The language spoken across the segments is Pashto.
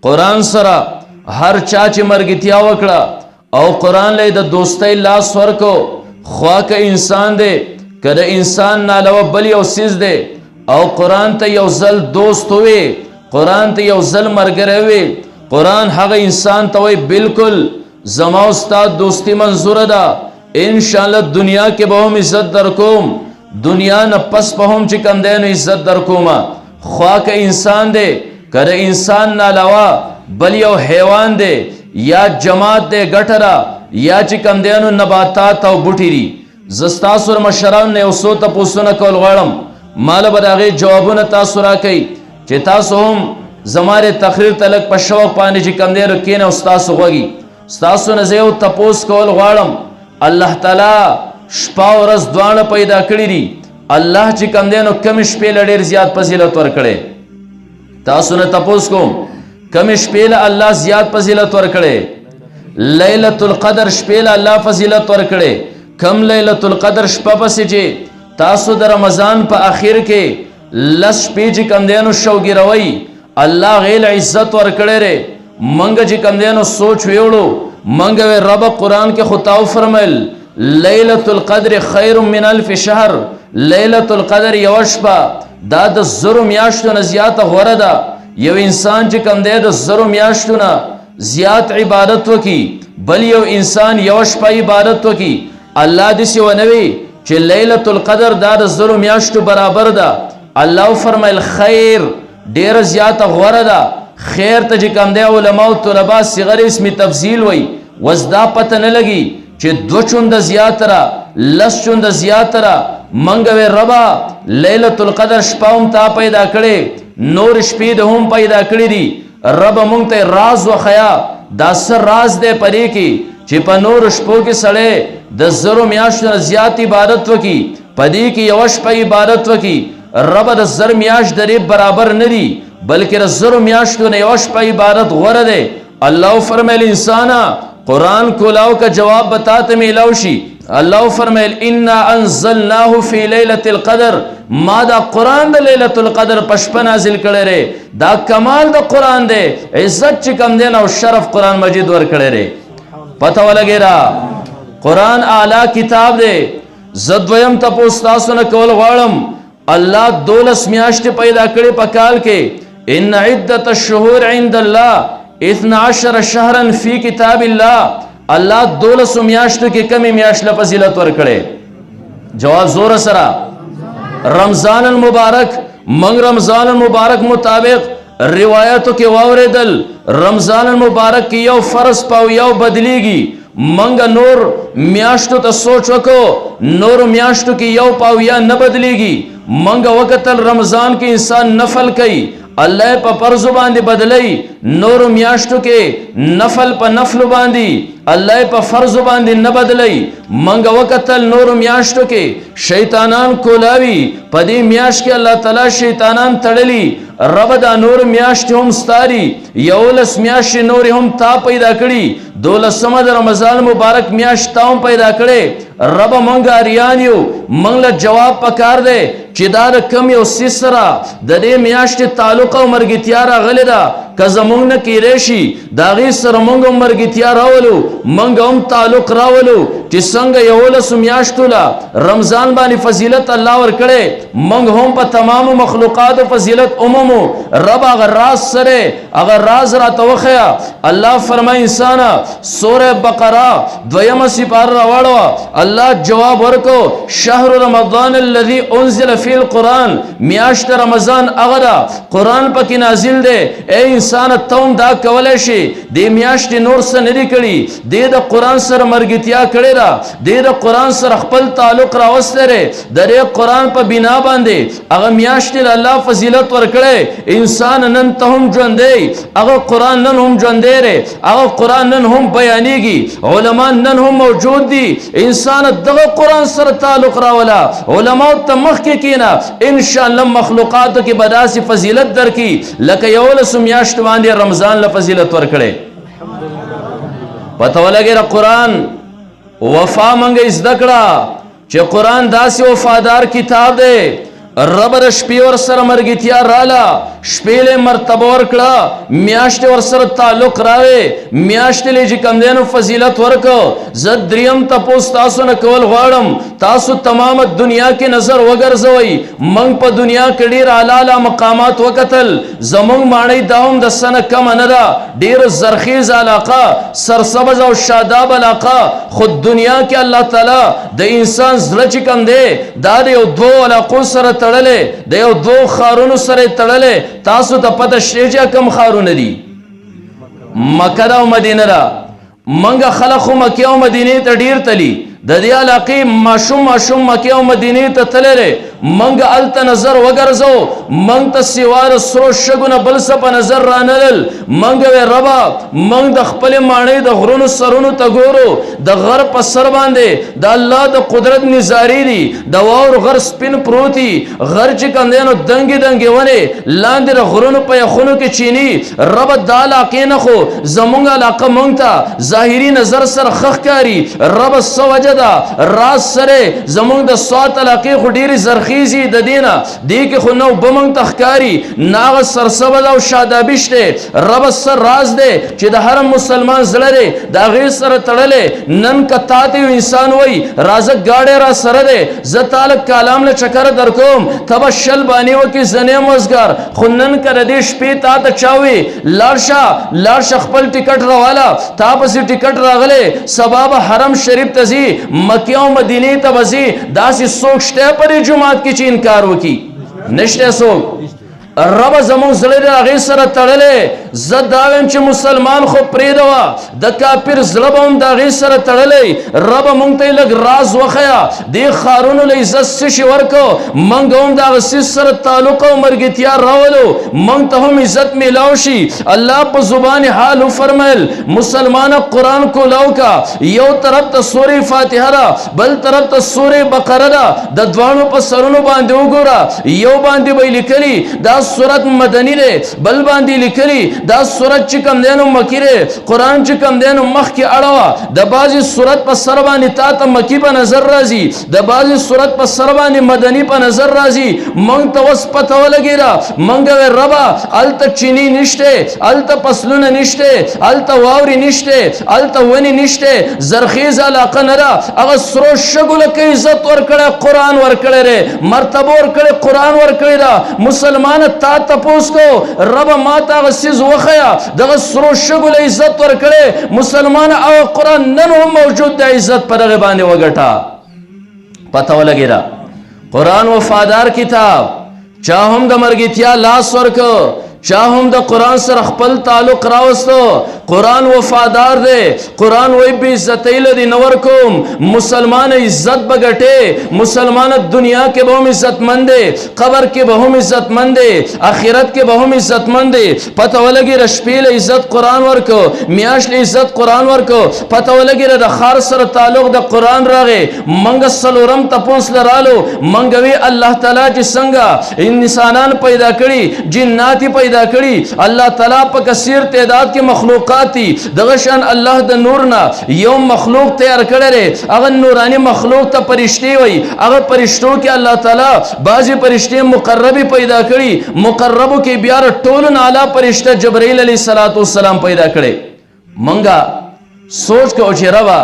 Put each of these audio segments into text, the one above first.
قرآن سره هر چا چې مرګتیا وکړه او قرآن له د دوستۍ لاس ورکو، خوا که انسان دی که د انسان نه علاوه بل یو څیز دی، او قرآن ته یو ځل دوست وي، قرآن ته یو ځل ملګری وي، قرآن هغه انسان ته وایي بالکل زما او ستا دوستي منظوره ده، انشاءالله دنیا کې به هم عزت در کوم، دنیا نه پس به هم چې کوم دی نو عزت در کومه. خوا که انسان دی که د انسان نه علاوه بل یو حیوان دی یا جماعت دی ګټه ده یا چې کوم دی نو نباتات او بوټي دي، زه ستاسو مشرانو نه یو څو تپوسونه کول غواړم، ماله به د هغې جوابونه تاسو راکوئ چې تاسو هم زما د تقریر ته لږ په شوق باندې چې کوم دی نو کښېنئ او ستاسو غوږي. ستاسو نه زه یو تپوس کول غواړم، الله تعالی شپه او ورځ دواړه پیدا کړي دي، الله چې کوم دی نو کمې شپې له ډېر زیات فضیلت ورکړی. تاسو نه تپوس کوم کمې شپې له الله زیات فضیلت ورکړی؟ لیلة القدر شپې له الله فضیلت ورکړی. کم لیلة القدر شپه پسې چې تاسو د رمضان په اخر کې لس شپې چې کوم دی نو شوګیروئ، الله غیل عزت ورکړی دی. منګه چې کوم دی نو سوچ ویوړو، منګه وی رب قرآن کې خو تا وفرمیل لیلة القدر خیر من الف شهر، لیلة القدر یوه شپه دا د زرو میاشتو نه زیاته غوره ده. یو انسان چې کوم دی د زرو میاشتو نه زیات عبادت وکي، بل یو انسان یوه شپه عبادت وکي، الله داسې ونه وي چې لیلة القدر دا د زرو میاشتو برابر ده. الله فرمایل خیر ډیره زیاته غوره ده. خیر ته چې کوم دی علما او طلبا صغر اسم تفضیل وی، وس دا پته نه لګي چې دو چونده زیاتره لس چونده زیاتره. منګه وی ربا لیلة القدر شپه هم تا پیدا کړې، نور شپې د هم پیدا کړي دي، رب مونږ ته راز وخیا دا څه راز دی پرې کې چې په نور شپو کې سړی د زرو میاشتو نه زیات عبادت وکي، پدې کې یوه شپه عبادت وکي. رب د زر میاشت درې برابر نه دي، بلکې د زرو میاشتو نه یوه شپه عبادت غوره دی. الله فرمیل انسانا قرآن کولاو کا جواب بتا ته میلاو شي. الله فرمیل انا انزلناه فی لیلة القدر، ما دا قرآن د لیلة القدر په شپه نازل کړی دی. دا کمال د قرآن دی، عزت چې کوم دی او شرف قرآن مجید ورکړی دی. پته ولګی را قرآن اعلی کتاب دی. زه دویم تپوس تاسو نه کول غواړم، الله 12 میاشتې پیدا کړې په کال کې. ان عدت الشهور عند الله 12 شهرا فی کتاب الله، الله 12 میاشتو کې کمی میاشت له فضیلت ورکړې؟ جواب زور سره رمضان المبارک. منگ رمضان المبارک مطابق روایتو کې واوریدل رمضان المبارک کې یو فرض پاو یو بدلیږي. منګ نور میاشتو ته سوچ وکړو، نور میاشتو کې یو پاو یا نه بدلیږي. منګ وکتل رمضان کې انسان نفل کوي، الله په فرض باندې بدلی، نور میاشتو کې نفل په نفل باندې الله په فرض باندې نه بدلی. منګ وکتل نور میاشتو کې شیطانان کولاوي، په دې میاشت کې الله تعالی شیطانان تړلی. رب دا نور میاشت هم ستاری، 11 میاشت نور هم تا پیدا کړي، 12 د رمضان مبارک میاشت تا هم پیدا کړي. رب منګ اریان یو، منګ له جواب پکار دی چې دا د کم یو څیز سره د دې میاشتې تعلق او مرګتیا راغلی ده. که زمونږ نه کیدی شي د هغې سره مونږ هم مرګتیا راولو، مونږ هم تعلق راولو چې څنګه 11 میاشتو له رمضان باندې فضیلت الله ورکړی، مونږ هم په تمامو مخلوقاتو فضیلت عمومو. رب هغه راز سره هغه راز راته وښیه. الله فرمایي انسانه سوره بقره 2 سپاره راواړوه. الله جواب ورکو شهر رمضان الذي انزل فی القرآن، میاشت رمضان هغه ده قرآن پکې نازل دی. ای انسان ته هم دا کولی شي دې میاشتې نور څه نه دي کړي، دې د قرآن سره مرګتیا کړې ده، دې د قرآن سره خپل تعلق راوستی دی، د دې قرآن په بنا باندې هغه میاشتې له الله فضیلت ورکړی. انسان نن ته هم ژوندی، هغه قرآن نن هم ژوندی دی، هغه قرآن نن هم بیانېږي، علما نن هم موجود دي. انسان دغه قرآن سره تعلق راوله، علماو ته مخکې کېنه، انشاءالله مخلوقاتو کې به داسې فضیلت درکړي لکه 11 میاشت باندې رمضان له فضیلت ورکړی. پته ولګېده قرآن وفا منګه زده کړه چې قرآن داسې وفادار کتاب دی. رب د شپې ور سره مرګتیا رااله، شپې له مرتبه ورکړه، میاشتې ور سره تعلق راوې، میاشتې له چې کوم دینو فضیلت ورکو. زه دریم تپوس تاسو نه کول غواړم، تاسو تمام دنیا کې نظر وګرځوئ. موږ په دنیا کې ډېر اعلی مقامات وکتل، زموږ ماڼۍ دا هم د سنه کم نه ده، ډېر زرخیز علاقه، سرسبز او شاداب علاقه. خود دنیا کې الله تعالی د انسان زړه چې کوم دی دا د یو دوه علاقو سره تړلې، د یو دوه ښارونو سره تړلې. تاسو ته پته شته چې کوم ښارونه دي؟ مکه او مدینه را. منګه خلک خو مکه او مدینه ته ډیر تلی، د دې علاقې ماشوم مکه او مدینه ته تللې. منګ الته نظر وګرځو، منګ ته سیوار سرو شګونه بل څه په نظر رانلل. منګ وې ربا، منګ د خپل ماڼۍ د غرونو سرونو ته ګورو، د غر په سر باندې د الله د قدرت نظاری دي، د واور غر سپین پروتي، غر چې کندینو دنګي ونه لاندې د غرونو په یخونو کې چینی. رب د علاقې نه خو زمونږ علاقه مونږ ته ظاهري نظر سره خخ کاری. رب سوجدا راز سره زمونږ د سوات علاقې خو ډېری زرخیزي د دینه دی کې خو نو بمنګ تخکاری ناغ سرسبد او شادابشته. رب سر راز دی چې د هر مسلمان زړه دی دا غیر سره تړلې. نن کتاته انسان وای رازق گاډه را سره دی، ز تعالی کلام له چکر در کوم تبشل بانی و کی زنه مزګر. خو نن کړه دې شپې تا ته چاوي لارشا خپل ټیکټ راواله، تا پسې ټیکټ راغله سبب حرم شریف تزي مکه او مدینه ته وزي. داسې سوک شته پر جمعات کې چې انکار وکي نشته سوک. رب زمون زړه هغه سره تړلې. زه دا وایم چې مسلمان خو پرېدوا د کافر زړه به هم د هغې سره تړلی. رب مونږ ته یې لږ راز وښیه، دې ښارونو له عزت څه شي ورکو، مونږ هم د هغه څیز سره تعلق او ملګرتیا راولو، مونږ ته هم عزت میلاو شي. الله په زبان حال وفرمیل مسلمانه قرآن کولاو کا، یو طرف ته سورې فاتحه ده، بل طرف ته سورې بقره ده، د دواړو په سرونو باندې وګوره، یو باندې به لیکلي دا سورت مدنی ده، بل باندې لیکلي دا سورت چې کم دینو مکی ده. قرآن چې کم دینو مخ کې اړوه، د بعضې سورت په سر باندې تا ته مکی په نظر راځي، د بعضې سورت په سر باندې مدنی په نظر راځي. مونږ ته اوس پته ولګېده، مونږ وې ربه هلته چینی نشته، هلته فصلونه نشته، هلته واورې نشته، هلته ونې نشته، زرخیز علاقه نه ده. هغه سرو شګو لکه عزت ورکړی قرآن ورکړی دی، مرتبه ورکړی قرآن ورکړی ده. مسلمانه تا تپوس کو ربه ما ته هغه څیز وخیا دغه سرو شګو له عزت ورکړې. مسلمان او قرآن نن هم موجود د عزت پر هغه باندې وګټه. پته ولګېده قرآن وفادار کتاب، چا هم د مرګتیا لاس ورکو، چا هم د قرآن سره خپل تعلق راوستو. قرآن وفادار دی. قرآن وای بی عزتی لدی نور کوم، مسلمان عزت بغټه، مسلمان دنیا کې به هم عزت مند دی، قبر کې به هم عزت مند دی، آخرت کې به هم عزت مند دی. پته ولګي رشپیل عزت قرآن ورکو، میاش له عزت قرآن ورکو. پته ولګي د خار سره تعلق د قرآن راغې. منګ سلورم تپوس لرالو منګوي الله تعالی چې څنګه انسانان پیدا کړي، جنات پیدا کړي. الله تعالی په کثیر تعداد کې مخلوقات دي. دغه شان الله د نور نه یو مخلوق تیار کړی، هغه نورانی مخلوق ته فرشتي وي. هغه فرشتو کې الله تعالی بعضی فرشتي مقربي پیدا کړي، مقربو کې بیا ټول اعلی فرشته جبرائیل علیه السلام پیدا کړي. منګه سوچ کو چې ربا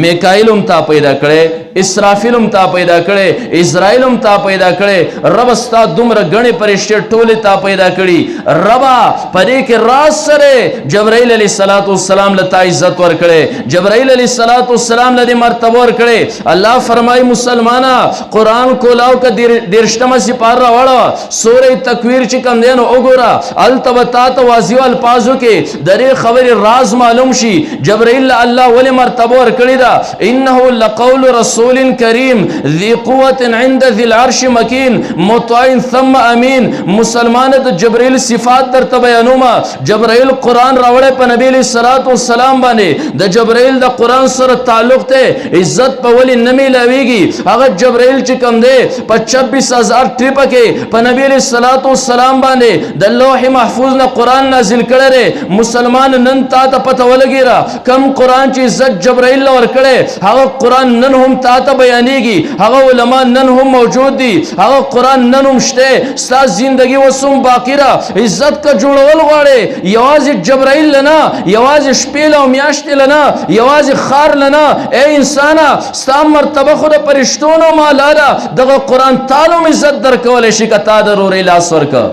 میکائیل هم تا پیدا کړي، اسرافیل هم تا پیدا کړي، اسرائیل هم تا پیدا کړي. رب ستا دومره غني فرشتي ټوله تا پیدا کړي. ربا پدې کې راز سره جبرائیل علیه السلام لتا عزت ور کړي، جبرائیل علیه السلام لدی مرتبه ور کړي. الله فرمای مسلمانا قرآن کولاو کا دیرشتمه سپار راوړو، سورې تکویر چې کم دینو وګوره، التبتا واضح الفاظو کې درې خبر راز معلوم شي. جبرائیل الله ولې مرتبه ور کړي دا انه لقول رسول کریم ذی قوت عند ذی العرش مکین مطاع ثم امین. مسلمان د جبرائیل صفات درته بیانوما. جبرائیل قرآن راوړی په نبی علیہ الصلوۃ والسلام باندې. د جبرائیل د قرآن سره تعلق ته عزت په ولی نه میلاویږي. هغه جبرائیل چې کوم دی په 26000 ټریپه کې په نبی علیہ الصلوۃ والسلام باندې د لوح محفوظ نه قرآن نازل کړی. مسلمان نن تا ته پته ولګیرا کم قرآن چې عزت جبرائیل ور ورکړې هغه قرآن نن هم تا ته بیانېږي، هغه علما نن هم موجود دي، هغه قرآن نن هم شته. ستا زندگی وسوم باقی را عزت کا جوړول غواړې، یوازې جبرائیل لنا، یوازې شپې او میاشتې لنا، یوازې خار لنا. اے انسانا ستا مرتبه خو د فرشتونو مالا ده. دغه قرآن تعالی عزت درکولی شي که تا د رورۍ لاس ورکه.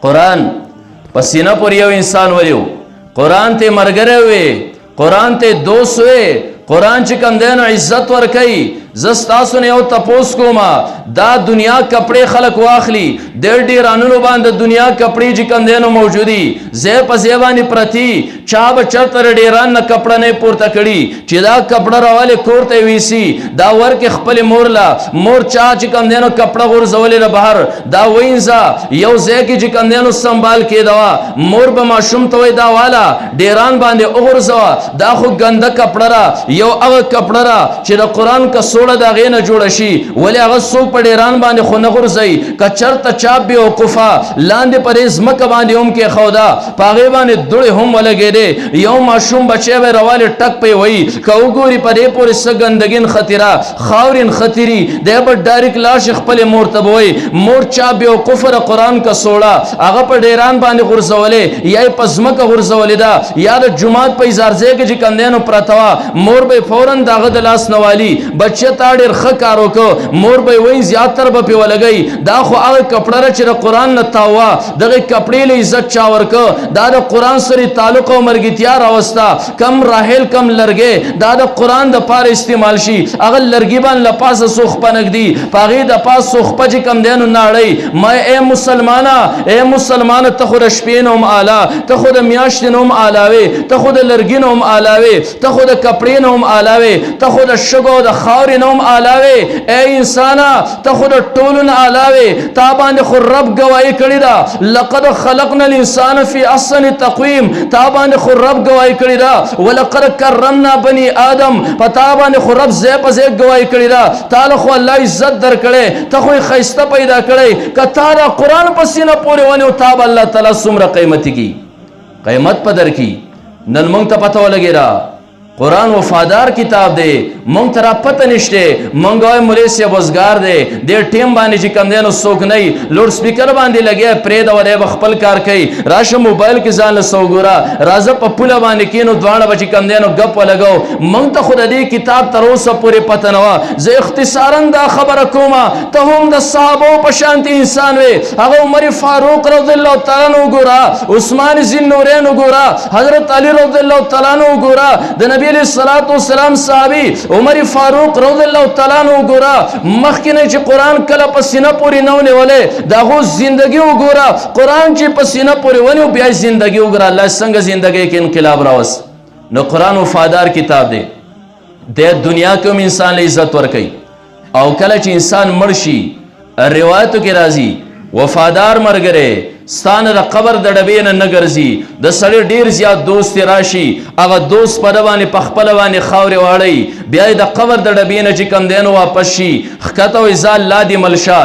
قرآن په سینه پورې یو انسان ولیو، قرآن ته ملګری وې، قرآن ته دوست وې، قرآن چې کوم دی نو عزت ورکوي. زه ستاسو نه یو تپوس کومه، دا دنیا کپڑے خلق واخلي، ډېر ډېرانونو باندې دنیا کپڑے چې کوم دی نو موجودي، ځای په ځای باندې پرتي. چا به چرته ډېران نه کپړه نه پورته کړي چې دا کپړه راولې کور ته ویسي، دا ورکې خپلې مور له. مور چا چې کوم دی نو کپړه غورځولې ده بهر، دا وینځه یو ځای کې چې کوم دی نو سنبال کېدوه. مور به ماشوم ته وایي دا والا ډېران باندې وغورځوه، دا خو ګنده کپړه را. یو هغه کپړه را چې د قرآن کسوړه د هغې نه جوړه شي، ولې هغه څوک په ډېران باندې خو نه غورځوي. که چېرته چا بېوقوفه لاندې پرې ځمکه باندې هم کېښوده، په هغې باندې دوړې هم ولګېدې، یو ماشوم بچی به روالې ټک پې وایي. که وګوري په دې پورې څه ګندګي خطیره خاورین خطیري، دی به ډایرکټ لاړ شي خپلې مور ته به وایي مور چا بېوقوفه د قرآن کڅوړه هغه په ډېران باندې غورځولې، یا یې په ځمکه غورځولې ده، یا د جومات په اظهارځای کې چې کوم دی نو پرته وه. مور به یې فوراً د هغه د لاس نه والي، بچه تا ډېر ښه کار وکړه. مور به یې وایي زیاتر به پې ولګوي، دا خو هغه کپړه ده چې د قرآن نه تاوه، دغې کپړې له عزت چا ورکه، دا د قرآن سره تعلق او مرګتیا راوسته. کم راحل کم لرګې دا د قرآن د پاره استعمال شي، هغه لرګي باندې له پاسه څو خپه نږدي، په هغې د پاس څو خپه چې کوم دی نو ناړئ. ما ای مسلمانه، ای مسلمانه، ته خو د شپې نه هم اعلی، ته خو د میاشتې نه هم اعلی وې، ته خو د لرګي نه هم اعلی وې، ته خو د کپړې نه هم اعلی وې، ته خو د شګو او د خاورې نه هم اعلی وې. ای انسانه ته خو د ټولو نه اعلی وې، تا باندې خو رب ګواهي کړې ده. لقد خلقنا الانسان فی احسن تقویم، تا باندې خو رب ګواهي کړې ده. ولقد کرمنا بني آدم، په تا باندې خو رب ځای په ځای ګواهي کړې ده. تا له خو الله عزت درکړی، ته خو یې ښایسته پیدا کړی. که تا دا قرآن په سینه پورې ونیو، تا به الله تعالی څومره قیمتي کي، قیمت په در کي. نن موږ ته پته ولګېده قرآن وفادار کتاب دی، مونږ ته را پته نشته. مونږ وایو مولوي صاحب وزګار دی، دې ټیم باندې چې کوم دی نو څوک نه وي، لوډ سپیکر باندې لګیا پرېږده و، دی به خپل کار کوي. راشه موبایل کې ځان له څه وګوره، راځه په پوله باندې کښېنو، دواړه به چې کوم دی نو ګپ ولګو. مونږ ته خو د دې کتاب تر اوسه پورې پته نه وه. زه اختصارا دا خبره کومه، ته هم د صحابو په شانتې انسان وې. هغه عمر فاروق رضی الله تعالی عنه وګوره، عثمان ذی النورین وګوره، حضرت علی رضی الله تعالی عنه وګوره، د نبي علیه الصلاۃ والسلام صحابي عمر فاروق رضی الله تعالی عنہ وګوره. مخکې نه چې قرآن کله په سینه پورې نه ونیولې، د هغو زندګي وګوره. قرآن چې په سینه پورې ونیو، بیا زندګي وګوره الله څنګه زندګۍ کې انقلاب راوست. نو قرآن وفادار کتاب دی، د دنیا کې هم انسان له عزت ورکوي، او کله چې انسان مړ شي روایتو کې راځي وفادار ملګری ستانه د قبر د ډبې نه نه ګرځي. د سړي ډېر زیات دوست راشي، هغه دوست په ده باندې په خپله باندې خاورې واړوي، بیا یې د قبر د ډبې نه چې کوم دی نو واپس شي، ښکته وایي ځه الله دې مل شه،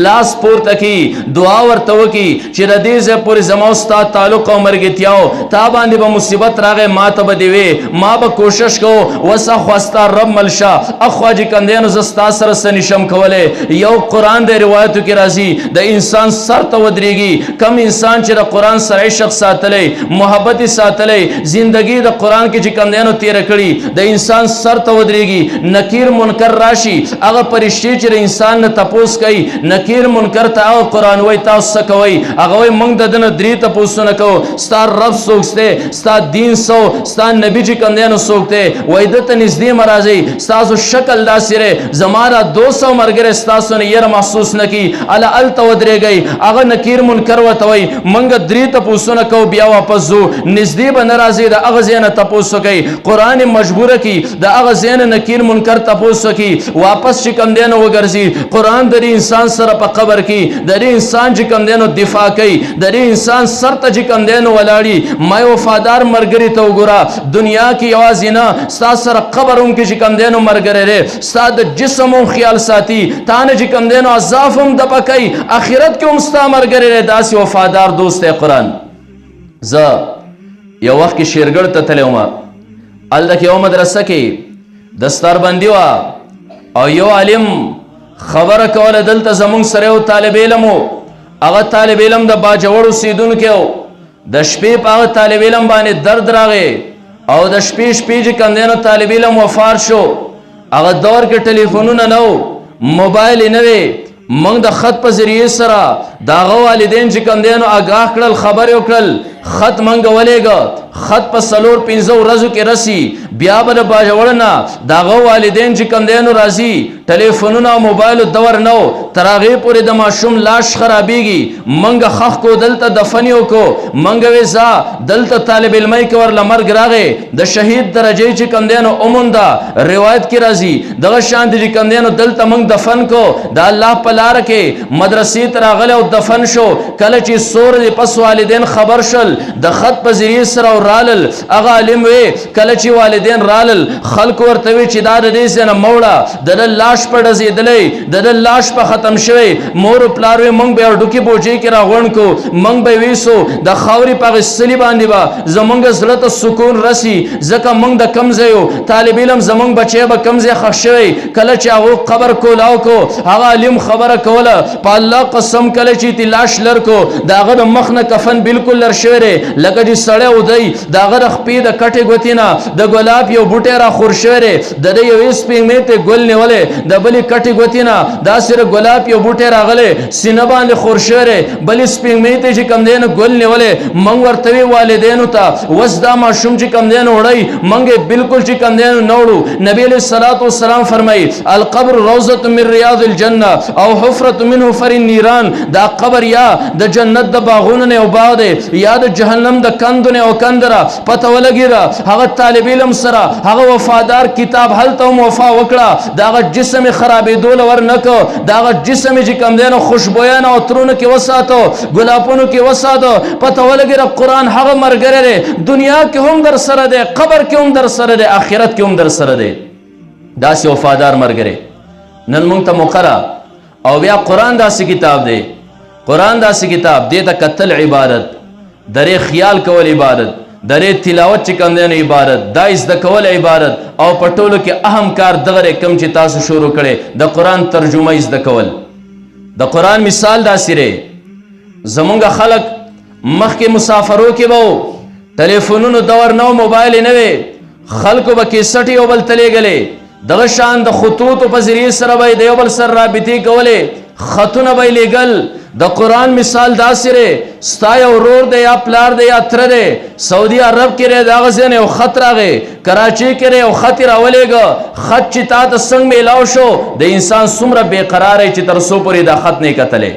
لاس پورته کړي، دعا ورته وکړي چې د دې ځای پورې زما او ستا تعلق او مرګتیا و، تا باندې به مصیبت راغی ما ته به دې وې، ما به کوشش کوو وس اخوا ستا رب مل شه، اخوا چې کوم دی نو زه ستا سره څه نشم کولی. یو قرآن د روایتو کې راځي د انسان سر ته ودرېږي. کم انسان چې د قرآن سره عشق ساتلی، محبت ساتلی، زندگی د قرآن کې چې کوم دی نو تېره کړي، د انسان سر ته ودرېږي. نکیر منکر راشي، هغه فرشتې چې د انسان نه تپوس کوي، نکیر منکر ته هغه قرآن وایي تاسو څه کوئ؟ هغه وایي موږ د ده نه 3 تپوسونه کوو، ستا رب څوک دی، ستا دین څه، ستا نبي چې کوم دی نو څوک دی؟ وایي ده ته نږدې مه راځئ، ستاسو شکل داسې دی، زما دا 200 ملګری ستاسو نه یره محسوس نه کړي، هلته ودرېږئ. هغه نکیر منکر ورته وایي منګه 3 تپوسونه کوو بیا واپس ځو، نږدې به نه راځئ، د هغه ځای نه تپوس وکئ. قرآن یې مجبوره کړي د هغه ځای نه نکیر منکر تپوس وکړي، واپس چې کوم دی نو وګرځي. قرآن د دې انسان سره په قبر کې د دې انسان چې کوم دی نو دفاع کوي، د دې انسان سر ته چې کوم دی نو ولاړي. ما وفادار ملګري ته وګوره، دنیا کې یوازې نه ستا سره قبر هم کې چې کوم دی نو ملګری دی، ستا د جسم هم خیال ساتي، تا نه چې کوم دی نو عذاب هم دفع کوي، آخرت کې هم ستا ملګری دی. داسې وفادار دوست دی قرآن. زه یو وخت کې شیرګړ ته تللی وم، هلته کې یوه مدرسه کې دستاربندي وا او یو عالم خبره کوله دلته زمونږ سره یو طالب علم و هغه طالب علم د باجوړ اوسیدونکی و د شپې په هغه طالب علم باندې درد راغی او د شپې چې کوم دی نو طالب علم وفات شو هغه دور کې ټلیفونونه نه و موبایل یې نه وی موږ د خط په ذریعې سره د هغه والدین چې کوم دی نو آګاه کړل خبرې وکړل خط موږ ولېږه خط په 4-5 ورځو کې رسی بیا به د باجوړ نه د هغه والدین چې کوم دی نو راځي ټلیفونونه او موبایل دور نه و تر هغې پورې د ماشوم لاش خرابېږي موږ خښ کو دلته دفن یې وکړو موږ وې ځه دلته طالب علمۍ کې ورله مرګ راغی د شهید درجې چې کوم دی نو ومونده روایت کې راځي دغه شانتې چې کوم دی نو دلته موږ دفن کو د الله په لاره کې مدرسې ته راغلی او دفن شو کله چې سور د پس والدین خبر شل د خط په ذریعې سره رالل هغه عالم وی کله چې والدین رالل خلق ورته وی چې دا د دې ځای نه موړه د لاش په ډزېدلی د لاش په ختم شوی مور پلار وی موږ به ډوکې بوجۍ کې راغونډ کو موږ به ویسو د خاورې په هغې سلي باندې به زموږ زړه ته سکون رسي ځکه موږ د کم ځای یو طالب علم زموږ بچی به کم ځای ښخ شوی کله چې هغو قبر کولاو کو هغه عالم خبره کوله په الله قسم کله چې تی لاش لر کو د هغه د مخ نه کفن بالکل لر شوی دی لکه چې سړی ودی د هغه د خپې د کټې ګوتې نه د ګلاب یو بوټی را خور شوی دی د ده یوې سپېږمۍ ته ګل نیولی د بلې کټې ګوتې نه داسې د ګلاب یو بوټی راغلی سینه باندې خور شوی دی بلې سپېږمۍ ته چې کوم دی نو ګل نیولی موږ ورته وی والدینو ته اوس دا ماشوم چې کوم دی نو وړی موږ یې بلکل چې کوم دی نو نه وړو نبي علیه الصلاة والسلام فرمایي القبر روضة من ریاض الجنه او حفرة منه فر النیران دا قبر یا د جنت د باغونو نه یو باغ دی یا د جهنم د کندو نه یو کند را پته ولګېده هغه طالب علم سره هغه وفادار کتاب هلته هم وفا وکړه د هغه جسم یې خرابېدو له ور نه کړ د هغه جسم یې چې کوم دی نو خوشبویانه عطرونو کې وساتو ګلابونو کې وساتو پته ولګېده قرآن هغه ملګری دی دنیا کې هم در سره دی قبر کې هم در سره دی آخرت کې هم در سره دی داسې وفادار ملګری نن موږ ته موقع او بیا قرآن داسې کتاب دی قرآن داسې کتاب دی ته کتل عبادت درې خیال کول عبادت درې تلاوت چې کوم دی نو عبادت دا زده کول عبادت او په ټولو کې اهم کار دغه دی کوم چې تاسو شروع کړی د قرآن ترجمه زده کول د قرآن مثال داسې دی زمونږ خلک مخکې مسافرو کې به و ټلیفونونو دور نه و موبایل نه وی خلکو به کیسټ یو بل ته لیږلې دغه شان د خطوطو په ذریعې سره به یې د یو بل سره رابطې کولې خطونه به یې لیږل د قرآن مثال داسې دی ستا یو ورور دی یا پلار دی یا تره دی سعودي عرب کې دی د هغه ځای نه یو خط راغی کراچۍ کې دی یو خط یې راولېږه خط چې تا ته څنګه میلاو شو د انسان څومره بېقراره چې تر څو پورې دا خط نه یې کتلی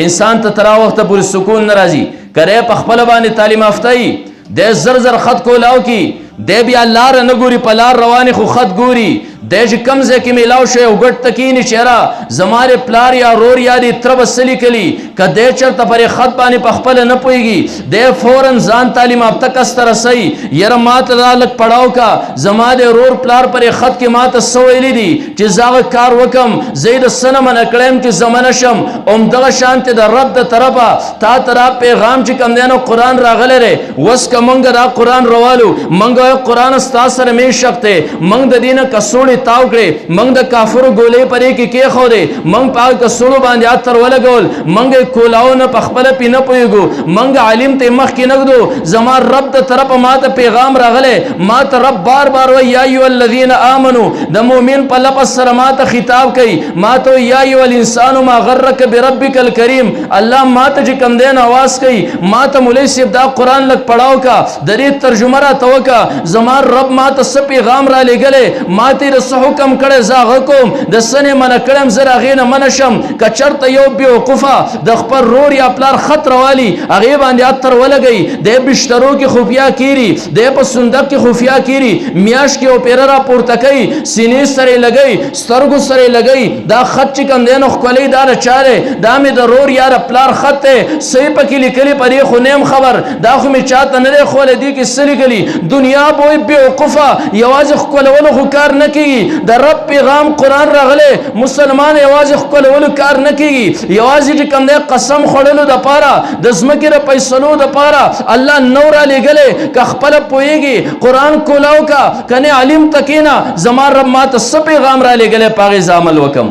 انسان ته تر هغه وخته پورې سکون نه راځي که دی په خپله باندې تعلیم یافته وي دی زر زر خط کولاو کی دی بیا لاره نه ګوري په لار روانې خو خط ګوري دی چې کوم ځای کې میلاو شوی او ګټ ته کښېني چېره زما د پلار یا رور یا د تره به څه لیکلي که دی چېرته پرې خط باندې په خپله نه پوهېږي دی فوراً ځان تعلیم یافته کس ته رسوي یاره ما ته دا لږ پړاو کا زما د رور پلار پرې خط کې ما ته څه ویلي دي چې زه هغه کار وکړم زه یې د څه نه منع کړی یم چې زه منع شم همدغه شانتې د رب د طرفه تا ته دا پیغام چې کوم دی نو قرآن راغلی دی اوس که موږ دا قرآن روالو موږ قرآن ستا سره مې شک دی موږ د دې نه کڅوړې تاو کړې موږ د کافرو ګولې پرې کې کېښودې موږ په هغه کڅوړو باندې عطر ولګول موږ یې کولاو نه په خپله پې نه پوهېږو موږ عالم ته یې مخکې نه ږدو زما رب د طرفه ما ته پیغام راغلی ما ته رب بار بار وایي یا ایها الذین آمنو د مؤمن په لفظ سره ما ته خطاب کوي ما ته وایي یا ایها الانسان ما غرک بربک الکریم الله ما ته چې کوم دی نو اواز کوي ما ته مولوي صاحب دا قرآن لږ پړاو کا د دې ترجمه راته وکړه زما رب ما ته څه پیغام را لېږلی ما ته یې څه حکم کړی زه هغه کوم د څه نه منع کړی یم زه د هغې نه منع شم که چېرته یو بېوقوفه د خپل رور یا پلار خط روالي هغې باندې عطر ولګوي دی بشترو کې خفیه کېري دی په صندوق کې خفیه کېري میاشت کې یو پیره را پورته کوي سینې سره یې لګوي سترګو سره یې لګوي دا خط چې کوم دی نو ښکلی دا د چا دی دا مې د رور یا د پلار خط دی څه یې پکې لیکلي په دې خو نه یم خبر دا خو مې چاته نه دی ښولی دې کې څه لیکلي دنیا به وایي بېوقوفه یوازې ښکلولو خو کار نه کوي کیږي د رب پیغام قرآن راغلی مسلمان یوازې ښکلولو کار نه کیږي یوازې چې کوم دی قسم خوړلو دپاره د ځمکې د فیصلو دپاره الله نو رالیږلی که خپله پوهېږي قرآن کولاو کا کنې علم ته کښېنه زما رب ما ته څه پیغام رالیږلی په هغې زه عمل وکړم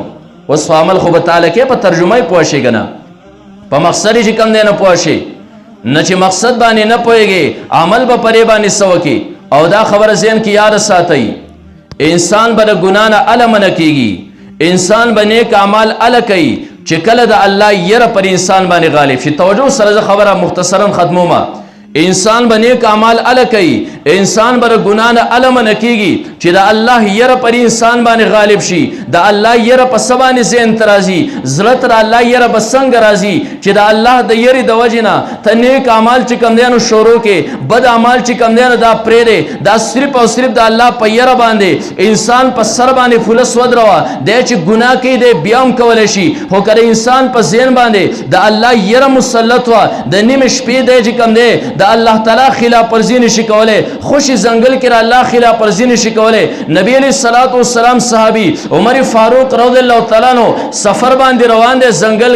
اوس خو عمل خو به تعالی کې په ترجمه یې پوه شي که نه په مقصد یې چې کوم دی نه پوه شي نه چې مقصد باندې نه پوهېږي عمل به پرې باندې څه وکړي او دا خبره ذهن کې یاد ساتئ انسان به د ګناه نه اله منع کېږي انسان به نیک اعمال اله کوي چې کله د الله یره پر انسان باندې غالب شي توجه سره زه خبره مختصرا ختمومه انسان به نیک اعمال اله کوي انسان به د ګناه نه اله منع کېږي چې د الله یره پر انسان باندې غالب شي د الله یره په څه باندې ذهن ته راځي زړه ته د الله یره به څنګه راځي چې د الله د یرې د وجې نه ته نیک اعمال چې کوم دی نو شروع کې بد اعمال چې کوم دی نو دا پرېږدې دا صرف او صرف د الله په یره باندې انسان په سر باندې فلس ودروه دی چې ګناه کوي دی بیا هم کولی شي خو که د انسان په ذهن باندې د الله یره مسلط وه د نیمې شپې دی چې کوم دی د الله تعالی خلاف ورزي نشي کولی خوشي ځنګل کې د الله خلاف ورزي نشي کولی نبی علیه الصلاة والسلام صحابي عمر فاروق رضی الله تعالی عنہ سفر باندې روان دی ځنګل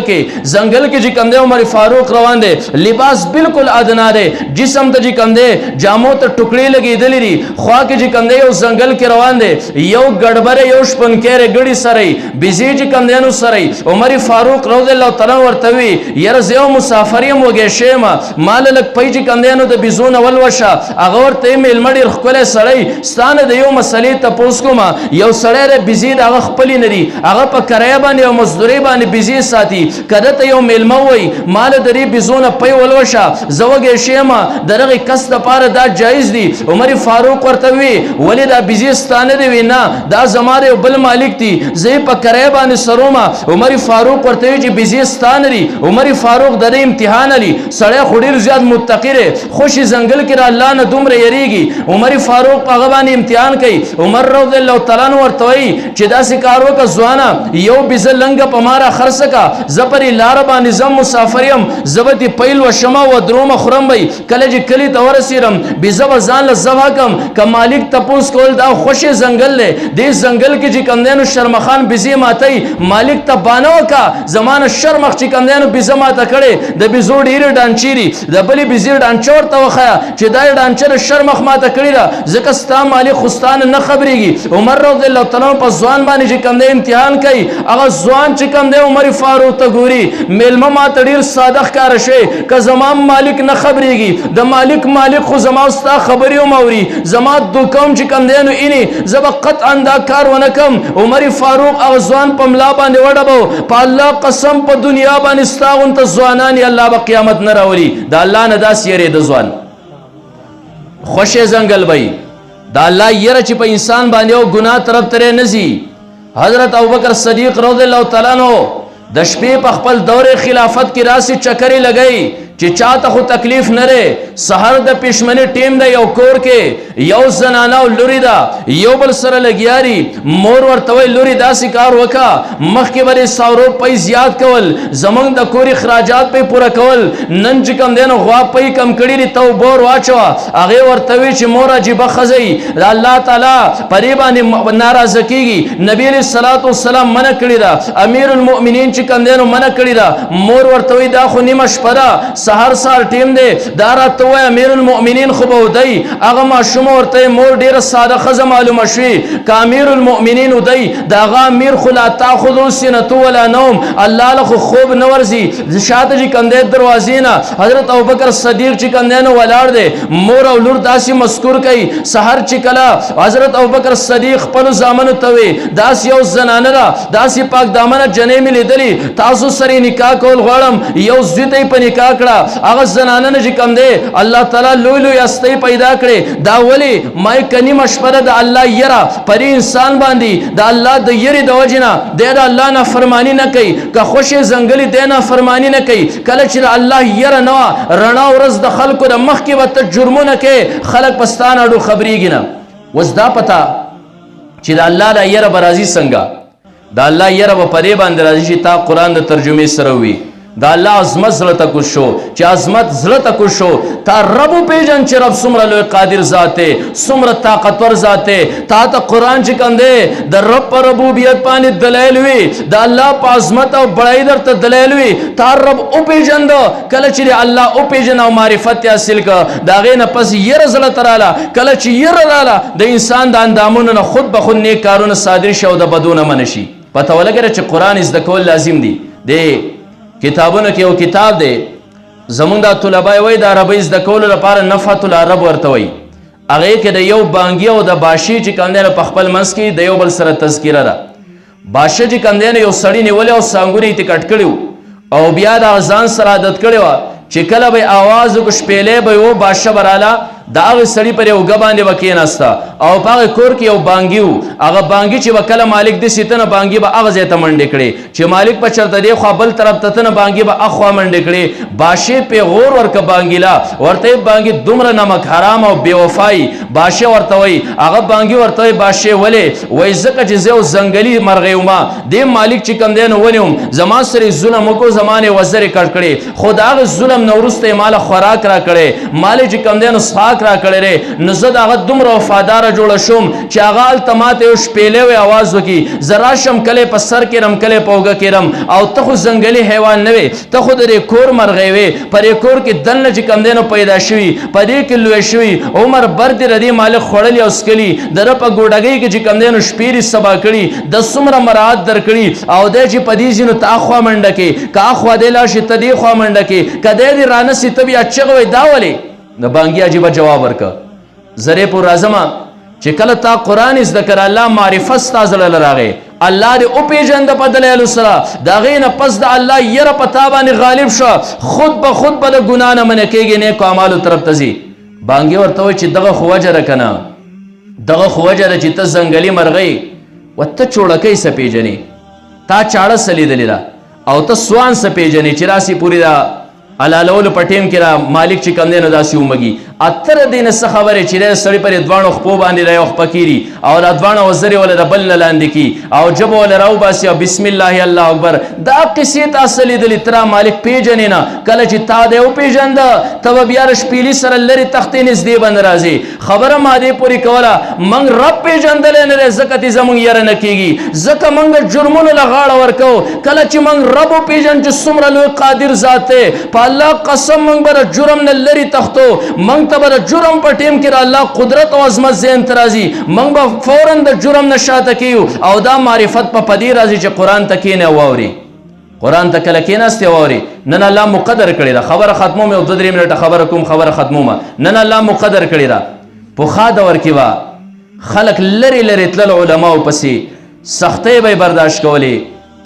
کې چې کوم دی عمر فاروق روان دی لباس بالکل ادنا دی جسم ته چې کوم دی جامو ته ټوکړې لګېدلې دي خوا کې چې کوم دی یو ځنګل کې روان دی یو ګډبره یو شپنکیری ګړي سره بیزې چې کوم دی نو سره عمر فاروق رضی الله تعالی عنہ ورته وي یاره زه یو مسافر یم وږی شوی یم ماله لږ پی چې کوم دی نو د بیزو نه ولوشه هغه ورته یې مېلمه ډېر ښکلی سړی ستا نه د یو مسلې تپوس کوم یو سړی دی بیزې د هغه خپلې نه دي هغه په کرایه باندې او مزدورۍ باندې بیزې ساتي که ده ته یو مېلمه ووایي ماله د دې بیزو نه پی ولوشه زه وږی شوی یم د دغې کس دپاره دا جایز دي عمر فاروق ورته وي ولې دا بیزې ستا نه دي وي نه دا زما د یو بل مالک دي زه یې په کرایه باندې سرومه عمر فاروق ورته وي چې بیزې ستا نه دي عمر فاروق د دې امتحان علي سړی خو ډېر زیات متقي دی خوشي ځنګل کې د الله نه دومره یریږي عمر فاروق په هغه باندې امتحان کوي عمر رضی الله تعالی عنہ ورته وایي چې داسې کار وکړه ځوانه یو بیزه لنګه په ما راخرڅه کړه زه پرې لاره باندې ځم مسافر یم زه به دې پیل وشمه ودرومه خورم به کله چې کلي ته ورسېږم بیزه به ځان له ذبح کړم که مالک تپوس کول دا خوشې ځنګل دی دې ځنګل کې چې کوم دی نو شرمخان بیزې ماتوي مالک ته بانه وکړه زما نه شرمخ چې کوم دی نو بیزه ماته کړې د بیزو ډېرې ډانچې دي د بلې بیزې ډانچه ورته وښیه چې دا یې ډانچه د شرمخ ماته کړې ده ځکه ستا مالک خو ستا نه خبرېږي عمر رضی الله تعالی عنہ په ځوان باندې چې کوم دی امتحان کوي هغه ځوان چې کوم دی عمر فاروق ته ګوري مېلمه ماته ډېر ساده ښکاره شوی که زما مالک نه خبرېږي د مالک خو زما ستا خبرې هم اوري زما دوکم چې کوم دی نو اینې زه به قطعا دا کار ونه کړم عمر فاروق هغه ځوان په ملا باندې وډبو په الله قسم په دنیا باندې ستا غونته ځوانان یې الله به قیامت نه راولي د الله نه داسې یېرېده ځوان خوشې ځنګل به دا الله یره چې په انسان باندې او ګناه طرف ترې نزي حضرت ابوبکر صدیق رضی الله تعالی عنہ د شپې په خپل دور خلافت کې راسي چکرې لګئی چې چاته خو تکلیف نه لري سحر د پښمنې ټیم د یو کور کې یو زنانه او لوري دا یو بل سره لګیاري مور ورته وی لوري داسې کار وکړه مخکې به یې 100 روپۍ زیات کول زمونږ د کور اخراجات پې پوره کول نن چې کوم دی نو غوا پۍ کم کړي دي ته اوبه ور واچوه هغې ورته وي چې مور عجیبه ښځه یي د الله تعالی په دې باندې ناراضه کېږي نبي علیه الصلاة والسلام منع کړې ده امیر المؤمنین چې کوم دی نو منع کړې ده مور ورته وي دا خو نیمه شپه ده سهار سهار ټیم دی دا راته وایه امیر المؤمنین خو به ودی هغه ماشوم ورته مور ډېره ساده ښځه معلومه شوې که امیر المؤمنین ودی د هغه امیر خو لا تاخذو سنة ولا نوم الله له خو خوب نه ورځي شاته چې کوم دی دروازې نه حضرت ابوبکر صدیق چې کوم دی نو ولاړ دی مور او لور داسې مذکور کوي سحر چې کله حضرت ابوبکر صدیق خپلو زامنو ته وی داسې یو زنانه ده داسې پاک دامنه جنۍ مې لیدلي تاسو سره نکاح کول غواړم یو زوی ته یې په نکاح کړه هغه زنانه نه چې کوم دی الله تعالی لوی لوی هستۍ پیدا کړې دا ولې ما یې که نیمه شپه ده د الله یره په دې انسان باندې د الله د یرې د وجې نه دی د الله نافرماني نه کوي که خوشې ځنګلي دی نافرماني نه کوي کله چې د الله یره نه وه رڼا ورځ د خلکو د مخکې به ته جرمونه کوې خلک په ستا نه اډو خبرېږي نه اوس دا پته چې د الله دا یره به راځي څنګه د الله یره به په دې باندې راځي چې تا قرآن د ترجمې سره وي دا الله عظمت زړه ته کوز شو چې عظمت زړه ته کوز شو تا رب وپېژن چې رب څومره لوی قادر ذات دی څومره طاقتور ذات دی تا ته قرآن چې کوم دی د رب په ربوبیت باندې دلایل وي د الله په عظمت او بړایي درته دلایل وي تا رب وپېژند کله چې الله وپېژن او معرفت حاصل کړه د هغې نه پس یره زړه ته راله کله چې یره راله د انسان د اندامونو نه خود به خود نیک کارونه صادر شي او د بدو نه منع شي پته ولګېده چې قرآن زده کول لازم دي د کتابونو کې یو کتاب دی زمونږ دا طلبا وایي د عربۍ زده کولو لپاره نفحة العرب ورته وایي هغې کې د یو بانګي او د باشي چې کوم دی په خپل منځ کې د یو بل سره تذکیره ده باشه چې کوم دی یو سړي نیولی او سانګونه یې کټ کړي او بیا د ځان سره عادت کړې وه چې کله به یې اواز وکړو شپېلی به یې و باشه به راله د هغې سړي پر یو اوږه باندې به کېناسته او په هغې کور کې یو بانګي و هغه بانګي چې به کله مالک داسې ته نه بانګي به هغه ځای ته منډې کړې چې مالک به چېرته دې خوا بل طرف ته ته نه بانګي به هغ خوا منډې کړې باشې پې غور ورکه بانګیله ورته یې بانګي دومره نمک حرام او بېوفایي باشې ورته وایي هغه بانګي ورته وایي باشې ولې وایي ځکه چې زه یو ځنګلي مرغۍ وم دې مالک چې کوم دی نو ونیوم زما سره یې ظلم وکړو زما نه یې وزرې کټ کړې خو د هغې ظلم نه وروسته یې ماله خوراک را کړی مالې چې کوم دی نو څښاک را کړی دی نو زه د هغه دومره وفاداره جوړه شوم چې هغه هلته ماته یو شپېلی وی اواز وکړي زه راشم کلی په سر کې رم کلی په اوږه کې رم او ته خو ځنګلي حیوان نه وې ته خو د دې کور مرغۍ وې په دې کور کې دننه چې کوم دی نو پیدا شوي په دې کې لوی شوي عمر بر دې د دې مالک خوړلي او څکلي د ده په ګوډګۍ کې چې کوم دی نو شپې سبا کړي د څومره مراعات درکړي او دی چې په دې ځي نو ته اخوا منډه کې که اخوا دی لاړ شي ته دې خوا منډه کې که دی دې رانسي ته بیا چغه وایي دا ولې د بانګي عجیبه جواب ورکړه زره پور راځمه چې کله تا قرآن زده کړه الله معرفت ستا زړه له راغی الله دې وپېژنده په دلایلو سره د هغې نه پس د الله یره په تا باندې غالب شوه خود به خود به د ګناه نه منع کېږي نیکو اعمالو طرف ته ځي بانګي ورته وایي چې دغه خو وجه ده که نه دغه خو وجه ده چې ته ځنګلي مرغۍ و ته چوړکۍ څه پېژنې تا چاړه څه لیدلې ده او ته سوان څه پېژنې چې راسې پورې ده حلالولو په ټیم کې را مالک چې کوم دی نو داسې ومږي اتره دې نه څه خبرې چې دی سړي پر یې دواړو خپو باندې را یو خپه کېري او دا دواړه وزرې وله د بل نه لاندې کي او ژبه وله راوباسي او بسم الله الله اکبر دا قصې تا څه لیدلي ته را مالک پېژنې نه کله چې تا دی وپېژنده ته به بیا د شپېلي سره لرې تختې نږدې به نه راځې خبره ما دې پورې کوله موږ رب پېژندلی نه دی ځکه دې زموږ یره نه کېږي ځکه موږ جرمونو له غاړه ورکوو کله چې موږ رب وپېژن چې څومره لوی قادر ذات دی په الله قسم موږ به د جرم نه لرې تختو موږ ته به د جرم په ټیم کې الله قدرت او عظمت ذهن ته راځي موږ به فورا د جرم نه شاته کیو او دا معرفت په پدې راځي چې قرآن ته کښېنې او واوري قرآن ته کله کېناستې واوري نن الله مقدر کړې ده خبره ختموم یو 2-3 منټه خبره کوم خبره ختموم نن الله مقدر کړې ده پخوا دور کې به خلک لرې لرې تلل علماو پسې سختۍ به یې برداشت کولې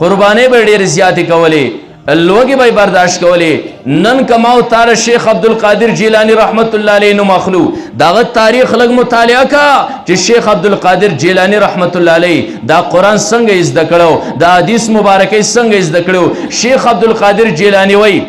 قربانۍ به یې ډېرې زیاتې کولې لوګي به برداشت کولی نن کماو تار شیخ عبدالقادر جیلانی رحمت الله علیه نو مخلو داغه تاریخ لګ مطالعه کا چې شیخ عبدالقادر جیلانی رحمت الله علیه دا قرآن څنګه زده کړو دا حدیث مبارکه څنګه زده کړو شیخ عبدالقادر جیلانی وای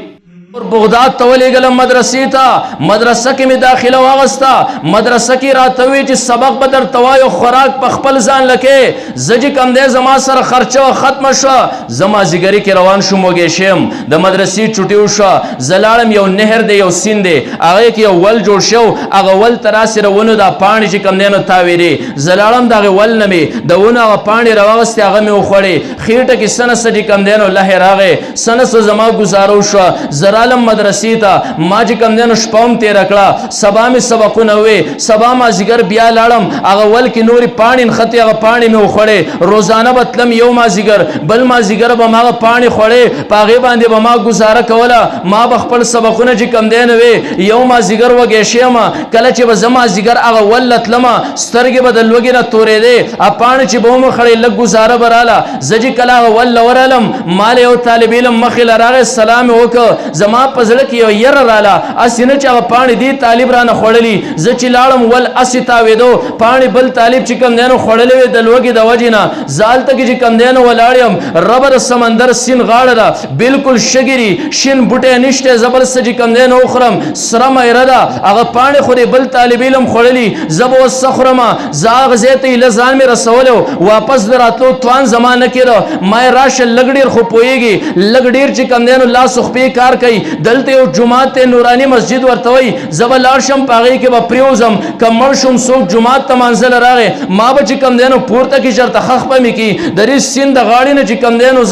اور بغداد ته ولېږلم مدرسې ته مدرسه کې مې داخله واغسته مدرسه کې راته وی چې سبق به درته وایو خوراک په خپل ځان لکې زه چې کوم دی زما سره خرچه ختمه شوه زه مازدیګري کې روان شوم وږی شم د مدرسې چوټي وشوه زه لاړم یو نهر دی یو سیند دی هغې کې یو ول جوړ شو هغه ول ته راسې د ونو دا پاڼې چې کوم دی نو تاوېدې زه لاړم د هغې ول نه مې د ونو هغه پاڼې راواغستې هغه مې وخوړې خېټه کې څه نه څه چې کوم دی نو لهې راغې څه نه څه زما ګزاره وشوه زه رالم مدرسې ته ما چې کوم دی نو شپه هم تېره کړه سبا مې سبقونه وې سبا مازدیګر بیا لاړم هغه ول کې نورې پاڼې نښتې هغه پاڼې مې وخوړې روزانه به تلم یو مازدیګر بل مازدیګر به ما هغه پاڼې خوړې په هغې باندې به ما ګزاره کوله ما به خپل سبقونه چې کوم دی نه وې یو مازدیګر وږی شیم کله چې به زه مازدیګر هغه ول له تلمه سترګې به د لوږې نه تورېدې پاڼې چې به ومخړې لږ ګزاره به راله زه چې کله هغه ول له ورالم ما له یو طالب علم مخې له راغی سلام یې وکړ زه زما په زړه کې یو یره راله اسې نه چې هغه پاڼې دې طالب رانه خوړلي زه چې لاړم ول اسې تاوېدو پاڼې بل طالب چې کوم دی نو خوړلې وې د لوږې د وجې نه زه هلته کې چې کوم دی نو ولاړ یم ربه د سمندر سیند غاړه ده بلکل شګري شین بوټی نشته زه بل څه چې کوم دی نو وخورم سره میره ده هغه پاڼې خو دې بل طالب علم خوړلي زه به اوس څه خورمه زه هغه ځای ته ایله ځان مې رسولی واپس د راتلو توان زما نه کېده ما یې راشه لږ ډېر خو پوهېږي لږ ډېر چې کوم دی نو لاس خپې کار کوي دلته یو جومات دی نوراني مسجد ورته وایي زه به لاړ شم په هغې کې به پرېوځم که مړ شم څوک جومات ته مانځله راغی ما به چې کوم دی نو پورته کې چېرته خښ به مې کي د دې سیند د غاړې نه چې کوم دی نو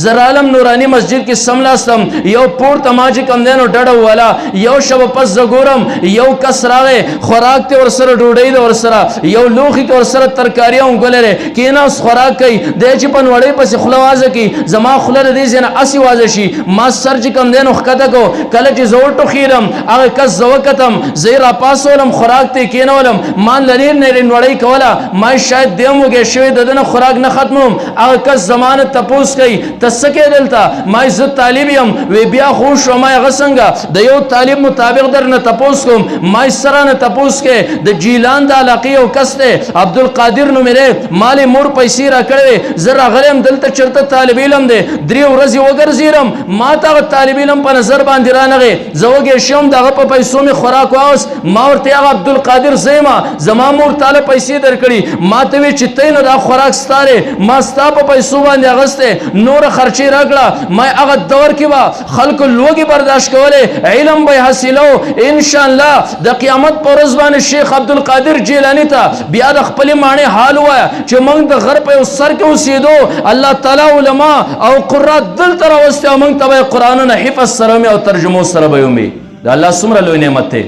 زه رالم نوراني مسجد کې سملاستم یو پورته ما چې کوم دی نو ډډه وواله یو شبه پس زه ګورم یو کس راغی خوراک ته ورسره ډوډۍ ده ورسره یو لوښي کې ورسره ترکاري هم ګلې دی کېناست خوراک کوي دی چې په نوړۍ پسې خوله وازه کړي زما خوله د دې ځای نه هسې وازه شي ما سر چې کوم دی نو ښکته کړو کله چې زه وټوخېدم هغه کس زه وکتم زه یې راپاڅولم خوراک ته یې کېنولم ما لرې نه یې نوړۍ کوله ما شاید دی هم وږی شوی د ده نه خوراک نه ختموم هغه کس زما نه تپوس کوي ته څه کې دلته ما زه طالب یم وی بیا خو شو ما هغه څنګه د یو طالب مطابق در نه تپوس کوم ما سره نه تپوس کې د جیلان د علاقې یو کس دی عبدالقادر نومې دی ما لې مور پیسې راکړې زه راغلی یم دلته چېرته طالب علم دی 3 ورځې وګرځېدم ما ته هغه طالب علم په نظر باندې رانغې زه وږی شوم د هغه په پیسو مې خوراک واغوست ما ورته هغه عبدالقادر زه یم زما مور تاله پیسې درکړي ما ته وی چې تی نو دا خوراک ستا دی ما ستا په پیسو باندې اغوستی نوره خرچې راکړه ما هغه دور کې به خلکو لوږې برداشت کولې علم به یې حاصلو انشاءالله د قیامت په ورځ باندې شیخ عبدالقادر جیلاني ته بیا د خپلې ماڼۍ حال ووایه چې موږ د غر په یو سر کې اوسېدو الله تعالی علما او قرا دلته راوستي او موږ ته به یې قرآنونه حفظ سره ومې او ترجمو سره به یې ومې د الله څومره لوی نعمت دی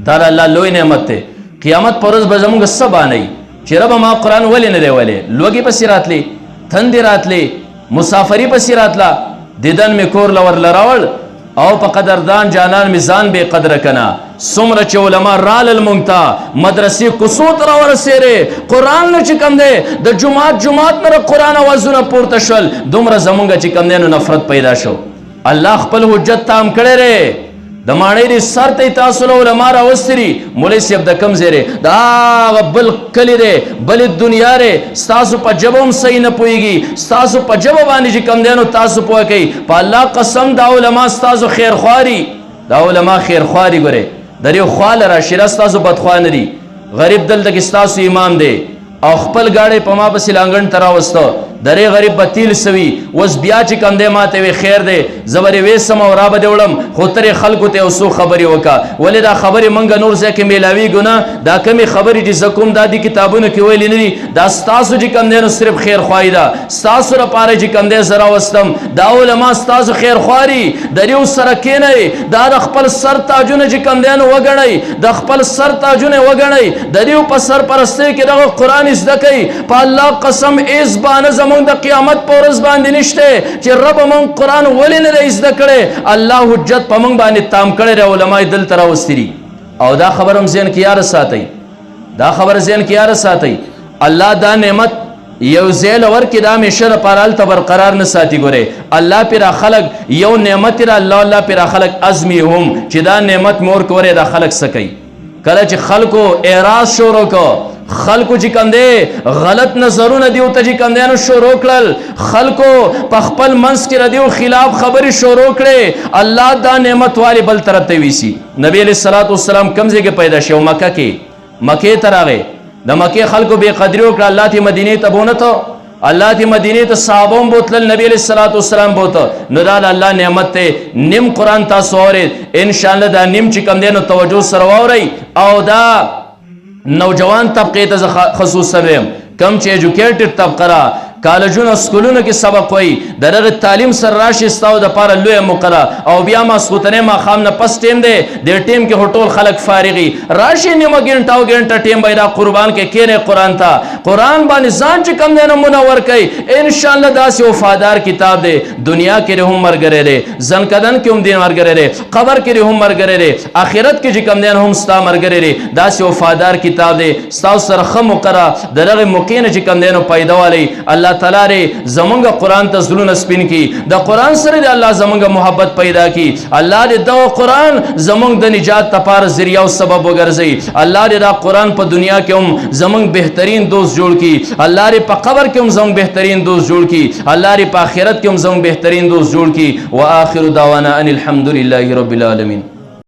دا د الله لوی نعمت دی قیامت په ورځ به زموږ څه بانوي چې ربه ما قرآن ولې نه دی ویلی لوږې پسې راتلې تندې راتلې مسافري پسې راتله دیدن مې کور له ورله راوړ او په قدردان جانان مې ځان بې قدره کنه څومره چې علما رالل موږ ته مدرسې کوڅو ته راورسېرې قرآن نه چې کوم دی د جومات نه قرآن اوازونه پورته شول دومره زمونږ چې کوم دی نو نفرت پیدا شو الله خپل حجت تام کړی دی د ماڼۍ دې سر ته تاسو له علما راوستي دي مولوي صاحب د کوم ځای دی د هغه بل کلي دی بلې دنیا دی ستاسو په ژبه هم صحیح نه پوهېږي ستاسو په ژبه باندې چې کوم دی نو تاسو پوه کوئ په الله قسم دا علما ستاسو خیرخواري دا علما خیرخواري ګورئ د دې خوا له راشي را ستاسو بدخوا نه دي غریب دلته کې ستاسو امام دی او خپل ګاډی په ما پسې لانګڼ ته راوسته درې غریب به تیل سوي اوس بیا چې کوم دی ما ته وی خیر دی زه به دې ویسم او را به دې وړم خو ترې خلکو ته یو څو خبرې وکړه ولې دا خبرې موږ نور ځای کې میلاویږو نه دا کمې خبرې چې زه کوم دا دي کتابونو کې ویلي نه دي دا ستاسو چې کوم دی نو صرف خیرخواهي ده ستاسو لپاره چې کوم دی زه راوستم دا علما ستاسو خیرخواري د دې سره کښېنئ دا د خپل سر تاجونه چې کوم دی نو وګڼئ د خپل سر تاجونه وګڼئ د دې په سرپرستۍ کې دغه قرآن زده کوئ په الله قسم ایس بانه زموږ د قیامت په ورځ باندې نشته چې رب موږ قرآن ولې نه دی زده کړی الله حجت په موږ باندې تام کړی دی علما یې دلته راوستي دي او دا خبر هم ذهن کې یاد ساتئ دا خبر ذهن کې یاد ساتئ الله دا نعمت یو ځای له ورکړي دا همیشه دپاره هلته برقرار نه ساتي ګورئ الله پې را خلک یو نعمت یې را الله پې را خلک ازمي هم چې دا نعمت مې ورکولی دا خلک څه کوي کله چې خلکو اعراض شروع کړو خلکو چې کوم دی غلط نظرونه دیو ته چې کوم دی نو شروع کړل خلکو په خپل منځ کې ردیو خلاف خبرې شروع کړې الله دا نعمت والی بل طرف ته ویسي نبی علیه الصلاۃ والسلام کوم ځای کې پیدا شو مکه کې مکې ته راغی د مکې خلکو بې قدري وکړه الله ته مدینې ته بونته الله ته مدینې ته صحابه هم بوتلل نبی علیه الصلاۃ والسلام بوته نو دا د الله نعمت دی نیم قرآن تاسو اورئ انشاءالله دا نیم چې کوم دی نو توجه سره واورئ او دا نوجوان طبقه ته خصوصا ویم کم چې ایجوکیټډ طبقه را کالجونو سکولونو کې سبق وایي د دغه تعلیم سره راشي ستاسو دپاره لویه مقره او بیا ماسخوتنۍ ماښام نه پس ټیم دی دې ټیم کې خو ټول خلک فارغي راشي نیمه ګنټه او ګنټه ټیم به یې دا قربان کې کښېنئ قرآن ته قرآن باندې ځان چې کوم دی نو منور کوي انشاءالله داسې وفادار کتاب دی دنیا کې هم ملګری دی زنکدن کې هم دی ملګری دی قبر کې هم ملګری دی آخرت کې چې کوم دی هم ستا ملګری دی داسې وفادار کتاب دی ستاسو سره ښه مقره د دغې موقع نه چې کوم دی نو پیدا والی الله تعالی ری زمونږ قرآن ته زړونه سپین کی د قرآن سره د الله زمونږ محبت پیدا کی الله دې دا قرآن زمونږ د نجات لپاره ذریعہ او سبب وګرځي الله دې دا قرآن په دنیا کې هم زمونږ بهترین دوست جوړ کی الله دې په قبر کې هم زمونږ بهترین دوست جوړ کی الله دې په آخرت کې هم زمونږ بهترین دوست جوړ کی واخر دعوانا ان الحمد لله رب العالمین.